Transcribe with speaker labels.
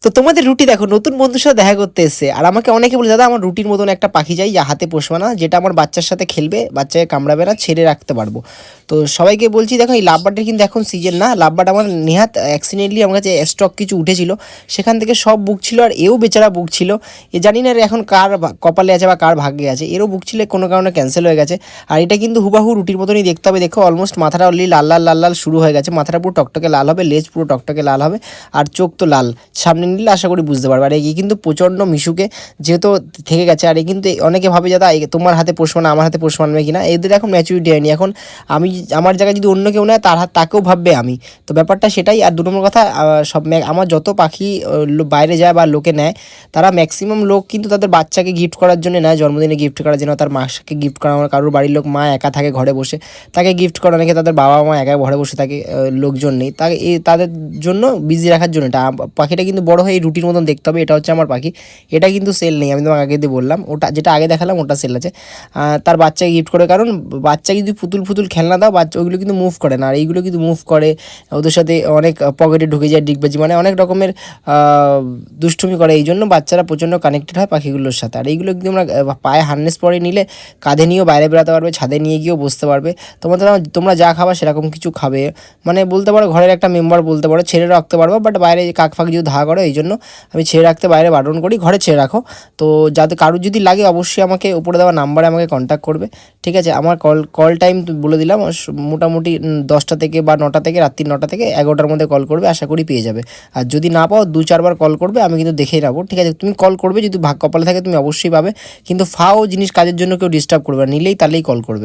Speaker 1: তো তোমাদের রুটি দেখো নতুন বন্ধুর সাথে দেখা করতে এসেছে, আর আমাকে অনেকে বলে দাদা আমার রুটির মতন একটা পাখি চাই যা হাতে পোষবা না, যেটা আমার বাচ্চার সাথে খেলবে, বাচ্চাকে কামড়াবে না, ছেড়ে রাখতে পারবো। তো সবাইকে বলছি দেখো এই লাভবার্ডের কিন্তু এখন সিজন না, লাভবার্ড আমার নেহাত অ্যাক্সিডেন্টলি আমার কাছে স্টক কিছু উঠেছিল, সেখান থেকে সব বুক ছিল, আর এও বেচারা বুক ছিল। এ জানি না এখন কার কপালে আছে বা কার ভাগ্যে আছে, এরও বুক ছিল কোনো কারণে ক্যান্সেল হয়ে গেছে। আর এটা কিন্তু হুবাহু রুটির মতনই দেখতে হবে, দেখো অলমোস্ট মাথাটা অলরেডি লাল লাল লাল লাল শুরু হয়ে গেছে, মাথাটা পুরো টকটকে লাল হবে, লেজ পুরো টকটকে লাল হবে, আর চোখ তো লাল, সামনে নিলে আশা করি বুঝতে পারবে। আর এই কিন্তু প্রচণ্ড মিশুকে যেহেতু থেকে গেছে, আর এই কিন্তু অনেকে ভাবে যে তোমার হাতে পোষ মানে আমার হাতে পোষ মানবে কিনা, এদের এখন ম্যাচুরিটি হয়নি, এখন আমি আমার জায়গায় যদি অন্য কেউ নেয় তাকেও ভাববে আমি, তো ব্যাপারটা সেটাই। আর দু নম্বর কথা, আমার যত পাখি বাইরে যায় বা লোকে নেয়, তারা ম্যাক্সিমাম লোক কিন্তু তাদের বাচ্চাকে গিফট করার জন্য নেয়, জন্মদিনে গিফট করার জন্য, তার মাকে গিফট করা, আমার কারোর বাড়ির লোক মা একা থাকে ঘরে বসে, তাকে গিফট করে, অনেকে তাদের বাবা মা একা ঘরে বসে থাকে, লোকজন নেই, তাকে তাদের জন্য বিজি রাখার জন্য এটা পাখিটা কিন্তু বড় হয়ে এই রুটির মতন দেখতে হবে। এটা হচ্ছে আমার পাখি, এটা কিন্তু সেল নেই, আমি তোমাকে আগে দিয়ে বললাম, ওটা যেটা আগে দেখালাম ওটা সেল আছে। তার বাচ্চাকে গিফট করে, কারণ বাচ্চাকে যদি পুতুল পুতুল খেলনা দাও, বাচ্চা ওইগুলো কিন্তু মুভ করে না, আর এইগুলো কিন্তু মুভ করে, ওদের সাথে অনেক পকেটে ঢুকে যায়, ডিগবাজি মানে অনেক রকমের দুষ্টুমি করে, এই জন্য বাচ্চারা প্রচণ্ড কানেক্টেড হয় পাখিগুলোর সাথে। আর এইগুলো কিন্তু আমরা পায়ে হার্নেস পরে নিলে কাঁধে নিয়েও বাইরে বেরোতে পারবে, ছাদে নিয়ে গিয়েও বসতে পারবে, তোমরা যা খাবা সেরকম কিছু খাবে, মানে বলতে পারো ঘরের একটা মেম্বার বলতে পারো, ছেড়ে রাখতে পারবো, বাট বাইরে কাক ফাঁক যদি ধা করো, এই জন্য আমি ছেড়ে রাখতে বাইরে বারণ করি, ঘরে ছেড়ে রাখো। তো যাতে কারোর যদি লাগে অবশ্যই আমাকে উপরে দেওয়া নাম্বারে আমাকে কন্ট্যাক্ট করবে, ঠিক আছে। আমার কল টাইম বলে দিলাম, মোটামুটি 10টা থেকে বা 9টা থেকে, রাত্রি 9টা থেকে 11টার মধ্যে কল করবে, আশা করি পেয়ে যাবে। আর যদি না পাও 2-4বার কল করবে, আমি কিন্তু দেখেই নেবো, ঠিক আছে। তুমি কল করবে, যদি ভাগ কপালে থাকে তুমি অবশ্যই পাবে, কিন্তু ফাও জিনিস কাজের জন্য কেউ ডিস্টার্ব করবে না, নিলেই তাহলেই কল করবে।